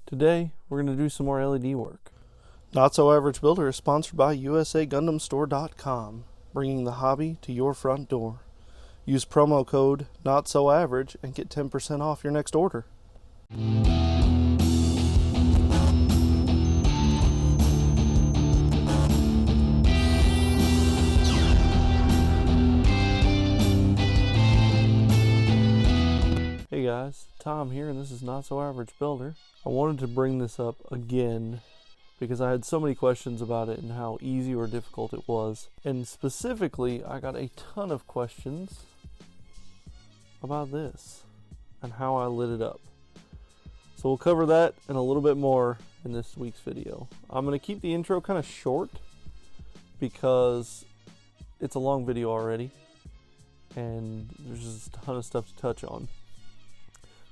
Today, we're going to do some more LED work. Not So Average Builder is sponsored by USAGundamStore.com, bringing the hobby to your front door. Use promo code NOTSOAVERAGE and get 10% off your next order. Hey guys, Tom here, and this is Not So Average Builder. I wanted to bring this up again because I had so many questions about it and how easy or difficult it was. And specifically, I got a ton of questions about this and how I lit it up. So we'll cover that and a little bit more in this week's video. I'm going to keep the intro kind of short because it's a long video already and there's just a ton of stuff to touch on.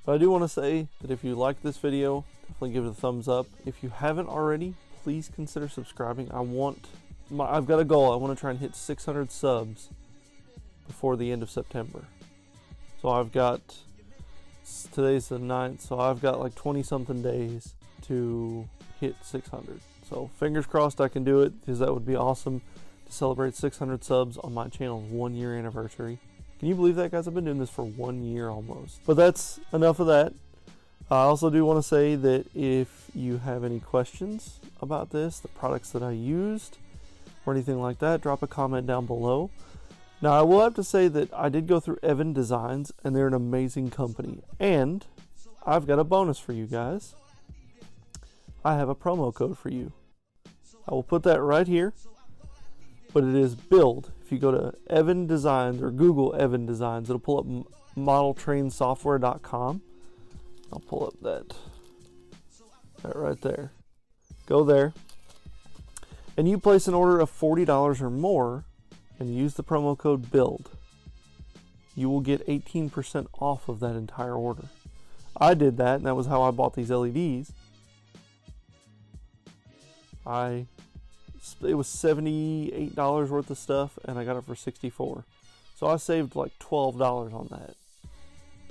But I do want to say that if you like this video, definitely give it a thumbs up. If you haven't already, please consider subscribing. I've got a goal. I want to try and hit 600 subs before the end of September. So today's the 9th, so I've got like 20 something days to hit 600. So fingers crossed I can do it, because that would be awesome to celebrate 600 subs on my channel's 1 year anniversary. Can you believe that, guys? I've been doing this for 1 year almost. But that's enough of that. I also do want to say that if you have any questions about this, the products that I used, or anything like that, drop a comment down below. Now, I will have to say that I did go through Evan Designs, and they're an amazing company. And I've got a bonus for you guys. I have a promo code for you. I will put that right here. But it is BUILD. If you go to Evan Designs or Google Evan Designs, it'll pull up modeltrainsoftware.com. I'll pull up that right there. Go there. And you place an order of $40 or more and use the promo code BUILD. You will get 18% off of that entire order. I did that, and that was how I bought these LEDs. It was $78 worth of stuff, and I got it for $64. So I saved like $12 on that.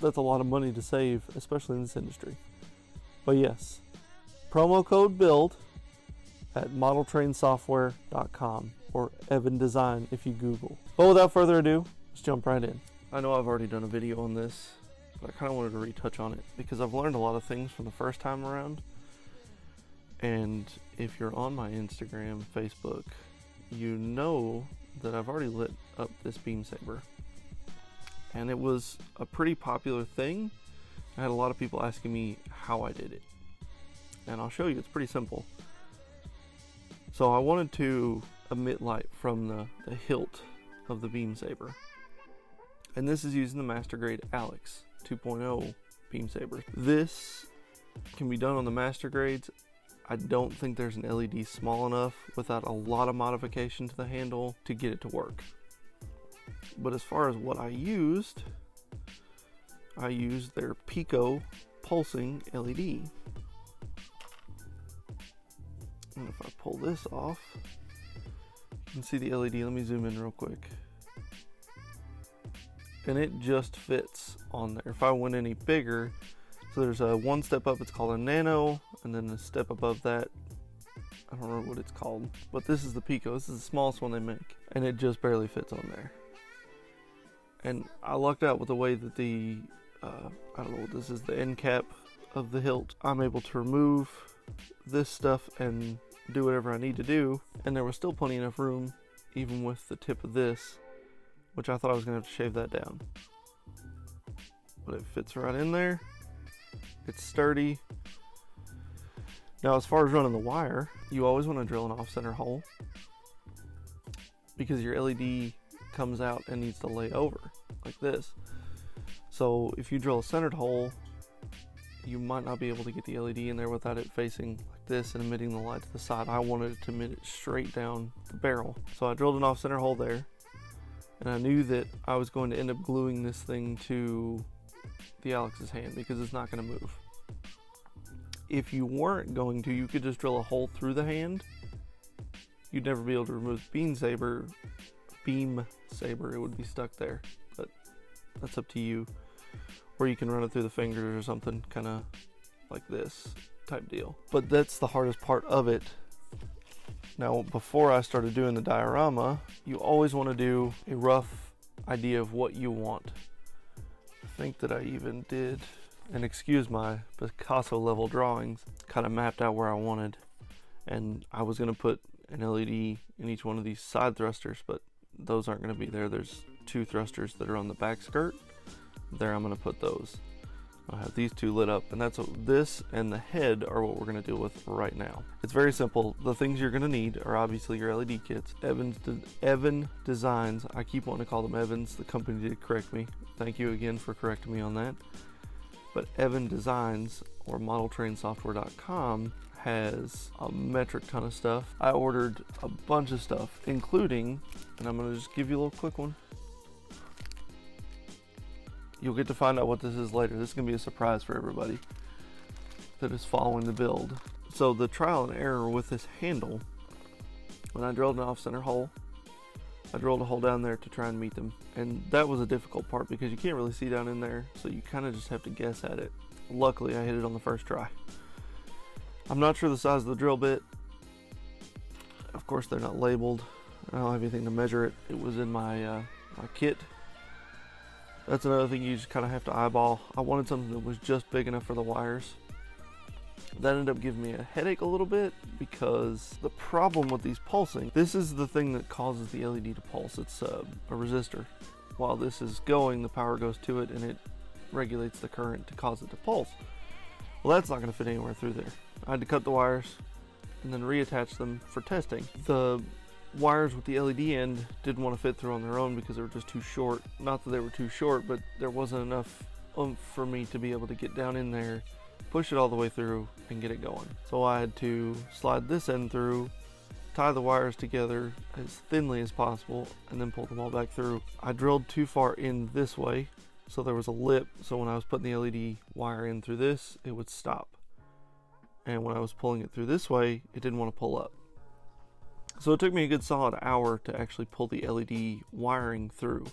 That's a lot of money to save, especially in this industry. But yes, promo code BUILD at modeltrainsoftware.com or Evan Design if you Google. But without further ado, let's jump right in. I know I've already done a video on this, but I kind of wanted to retouch on it because I've learned a lot of things from the first time around. And if you're on my Instagram, Facebook, you know that I've already lit up this beam saber. And it was a pretty popular thing. I had a lot of people asking me how I did it. And I'll show you, it's pretty simple. So I wanted to emit light from the hilt of the beam saber. And this is using the Master Grade Alex 2.0 beam saber. This can be done on the Master Grades. I don't think there's an LED small enough without a lot of modification to the handle to get it to work. But as far as what I used their Pico pulsing LED. And if I pull this off, you can see the LED. Let me zoom in real quick. And it just fits on there. If I went any bigger, so there's a one step up, it's called a nano, and then a step above that, I don't remember what it's called, but this is the Pico. This is the smallest one they make, and it just barely fits on there. And I lucked out with the way that I don't know what this is, the end cap of the hilt. I'm able to remove this stuff and do whatever I need to do, and there was still plenty enough room, even with the tip of this, which I thought I was going to have to shave that down. But it fits right in there. It's sturdy. Now, as far as running the wire, you always want to drill an off-center hole because your LED comes out and needs to lay over like this. So if you drill a centered hole, you might not be able to get the LED in there without it facing like this and emitting the light to the side. I wanted it to emit it straight down the barrel. So I drilled an off-center hole there, and I knew that I was going to end up gluing this thing to the Alex's hand because it's not going to move. If you weren't going to, you could just drill a hole through the hand. You'd never be able to remove the beam saber. It would be stuck there, but that's up to you. Or you can run it through the fingers or something, kind of like this, type deal. But that's the hardest part of it. Now, before I started doing the diorama, you always want to do a rough idea of what you want. I think that I even did, and excuse my Picasso level drawings, kind of mapped out where I wanted. And I was going to put an LED in each one of these side thrusters, but those aren't going to be there. There's 2 thrusters that are on the back skirt. There I'm going to put those. I'll have these 2 lit up, and that's what this and the head are what we're going to deal with right now. It's very simple. The things you're going to need are obviously your LED kits. Evan Designs, I keep wanting to call them Evans. The company did correct me. Thank you again for correcting me on that. But Evan Designs, or modeltrainsoftware.com, has a metric ton of stuff. I ordered a bunch of stuff, including, and I'm going to just give you a little quick one. You'll get to find out what this is later. This is going to be a surprise for everybody that is following the build. So the trial and error with this handle, when I drilled an off-center hole, I drilled a hole down there to try and meet them. And that was a difficult part because you can't really see down in there, so you kind of just have to guess at it. Luckily, I hit it on the first try. I'm not sure the size of the drill bit. Of course, they're not labeled. I don't have anything to measure it. It was in my kit. That's another thing you just kind of have to eyeball. I wanted something that was just big enough for the wires. That ended up giving me a headache a little bit because the problem with these pulsing, this is the thing that causes the LED to pulse. It's a resistor. While this is going, the power goes to it and it regulates the current to cause it to pulse. Well, that's not going to fit anywhere through there. I had to cut the wires and then reattach them for testing. The wires with the LED end didn't want to fit through on their own because they were just too short. Not that they were too short, but there wasn't enough oomph for me to be able to get down in there, push it all the way through, and get it going. So I had to slide this end through, tie the wires together as thinly as possible, and then pull them all back through. I drilled too far in this way, so there was a lip, so when I was putting the LED wire in through this, it would stop. And when I was pulling it through this way, it didn't want to pull up. So it took me a good solid hour to actually pull the LED wiring through.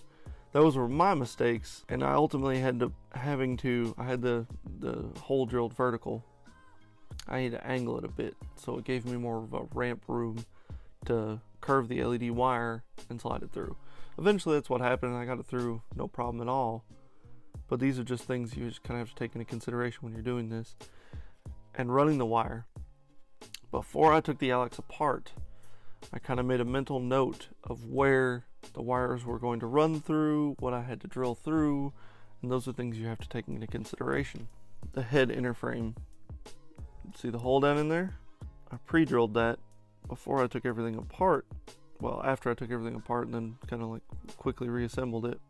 Those were my mistakes, and I ultimately had I had the hole drilled vertical. I had to angle it a bit, so it gave me more of a ramp room to curve the LED wire and slide it through. Eventually that's what happened, and I got it through no problem at all. But these are just things you just kind of have to take into consideration when you're doing this. And running the wire. Before I took the Alex apart, I kind of made a mental note of where the wires were going to run through, what I had to drill through, and those are things you have to take into consideration. The head inner frame. See the hole down in there? I pre-drilled that before I took everything apart. Well, after I took everything apart and then kind of like quickly reassembled it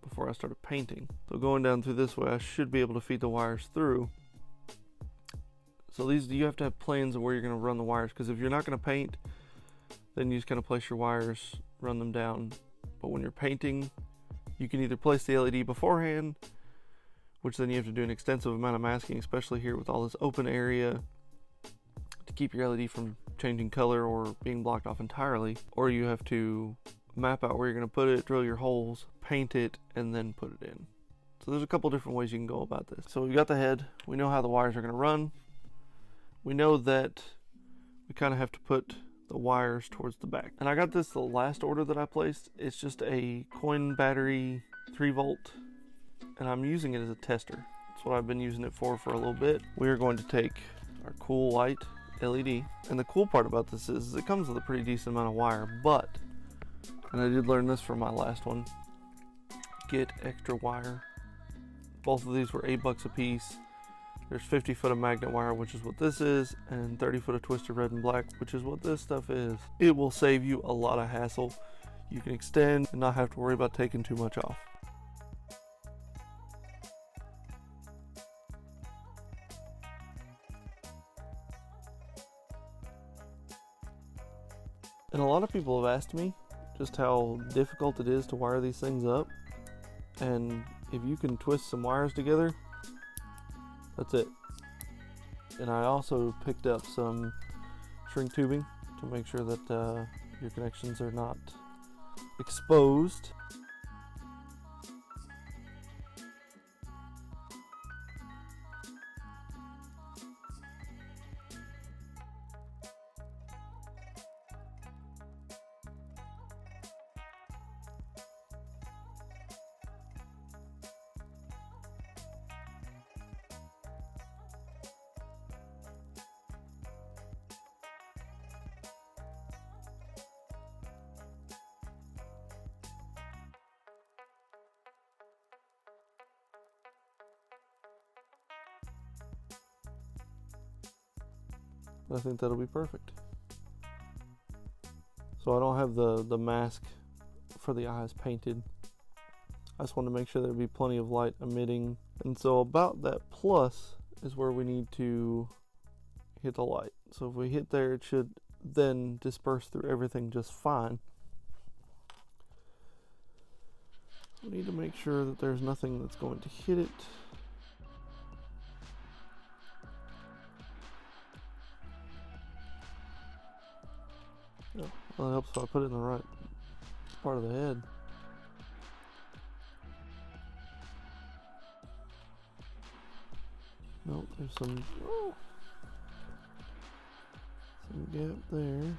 before I started painting. So going down through this way, I should be able to feed the wires through. So these, you have to have plans of where you're going to run the wires, because if you're not going to paint, then you just kind of place your wires, run them down. But when you're painting, you can either place the LED beforehand, which then you have to do an extensive amount of masking, especially here with all this open area, to keep your LED from changing color or being blocked off entirely. Or you have to map out where you're going to put it, drill your holes, paint it, and then put it in. So there's a couple different ways you can go about this. So we've got the head, we know how the wires are going to run. We know that we kind of have to put the wires towards the back. And I got this the last order that I placed. It's just a coin battery 3-volt, and I'm using it as a tester. That's what I've been using it for a little bit. We are going to take our cool white LED, and the cool part about this is it comes with a pretty decent amount of wire, but, and I did learn this from my last one, get extra wire. Both of these were $8 a piece. There's 50 foot of magnet wire, which is what this is, and 30 foot of twisted red and black, which is what this stuff is. It will save you a lot of hassle. You can extend and not have to worry about taking too much off. And a lot of people have asked me just how difficult it is to wire these things up. And if you can twist some wires together, that's it. And I also picked up some shrink tubing to make sure that your connections are not exposed. I think that'll be perfect. So I don't have the mask for the eyes painted. I just want to make sure there'd be plenty of light emitting. And so about that plus is where we need to hit the light. So if we hit there, it should then disperse through everything just fine. We need to make sure that there's nothing that's going to hit it. Oh, well, it helps if I put it in the right part of the head. Nope, there's some gap there.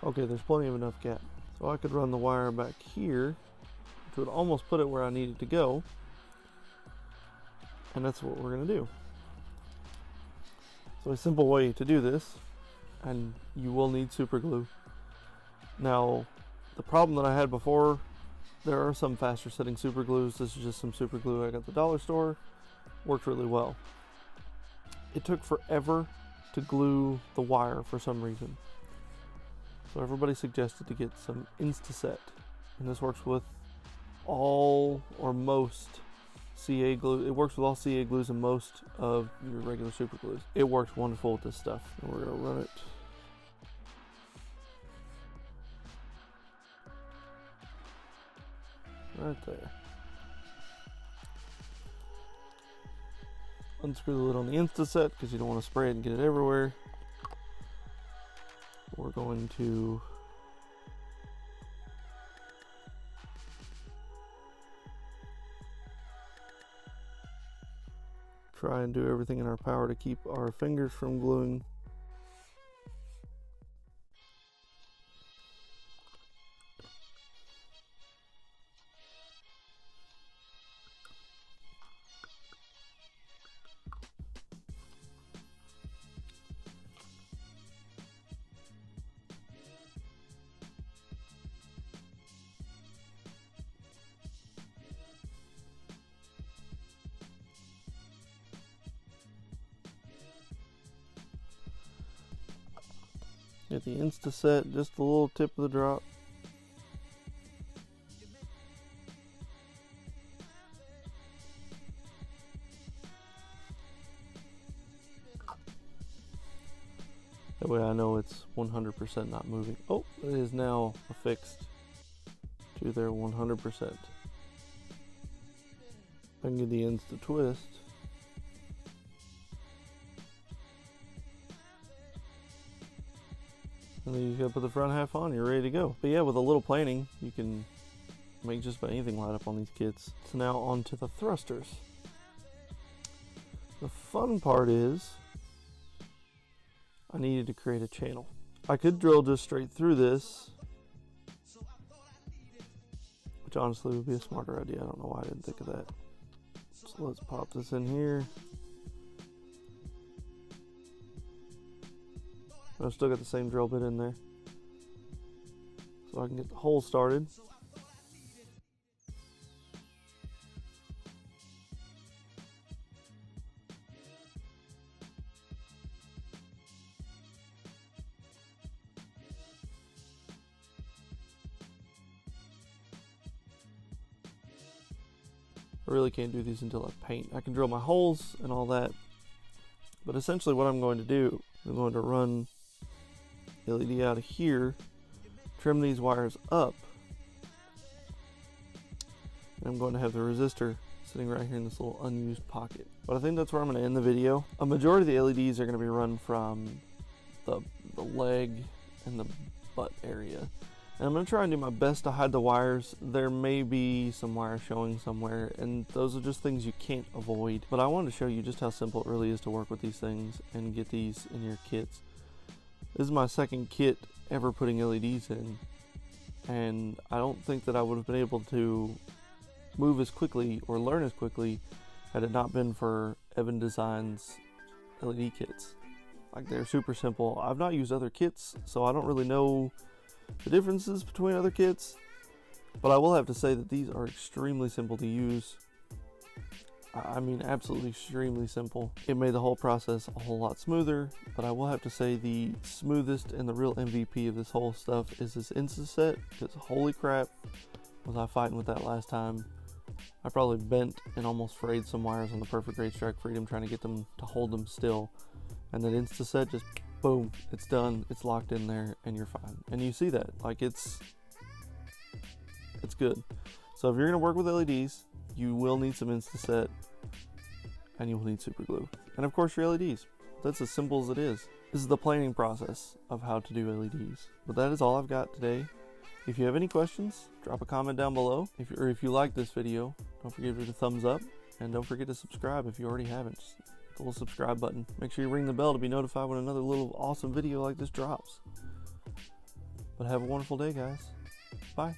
Okay, there's plenty of enough gap. So I could run the wire back here, which would almost put it where I need it to go. And that's what we're gonna do. So a simple way to do this, and you will need super glue. Now, the problem that I had before, there are some faster setting super glues. This is just some super glue I got at the dollar store. Worked really well. It took forever to glue the wire for some reason. So everybody suggested to get some Insta-Set. And this works with all or most CA glue. It works with all CA glues and most of your regular super glues. It works wonderful with this stuff. And we're gonna run it. Right there. Unscrew the lid on the Insta-Set because you don't want to spray it and get it everywhere. We're going to try and do everything in our power to keep our fingers from gluing. Get the Insta-Set, just a little tip of the drop. That way I know it's 100% not moving. Oh, it is now affixed to their 100%. I can get the ends to twist. And then you gotta put the front half on, you're ready to go. But yeah, with a little planning, you can make just about anything light up on these kits. So now on to the thrusters. The fun part is, I needed to create a channel. I could drill just straight through this, which honestly would be a smarter idea. I don't know why I didn't think of that. So let's pop this in here. I've still got the same drill bit in there, so I can get the hole started. I really can't do these until I paint. I can drill my holes and all that, but essentially what I'm going to do, I'm going to run LED out of here, trim these wires up, and I'm going to have the resistor sitting right here in this little unused pocket. But I think that's where I'm going to end the video. A majority of the LEDs are going to be run from the leg and the butt area. And I'm going to try and do my best to hide the wires. There may be some wires showing somewhere, and those are just things you can't avoid. But I wanted to show you just how simple it really is to work with these things and get these in your kits. This is my second kit ever putting LEDs in, and I don't think that I would have been able to move as quickly or learn as quickly had it not been for Evan Design's LED kits. Like, they're super simple. I've not used other kits, so I don't really know the differences between other kits, but I will have to say that these are extremely simple to use. I mean, absolutely extremely simple. It made the whole process a whole lot smoother, but I will have to say the smoothest and the real MVP of this whole stuff is this Insta-Set, because holy crap, was I fighting with that last time. I probably bent and almost frayed some wires on the Perfect Grade Strike Freedom trying to get them to hold them still. And that Insta-Set just, boom, it's done, it's locked in there, and you're fine. And you see that, like it's good. So if you're gonna work with LEDs, you will need some Insta-Set, and you will need Superglue. And of course your LEDs. That's as simple as it is. This is the planning process of how to do LEDs. But that is all I've got today. If you have any questions, drop a comment down below. If you like this video, don't forget to give it a thumbs up, and don't forget to subscribe if you already haven't. Just hit the little subscribe button. Make sure you ring the bell to be notified when another little awesome video like this drops. But have a wonderful day, guys. Bye.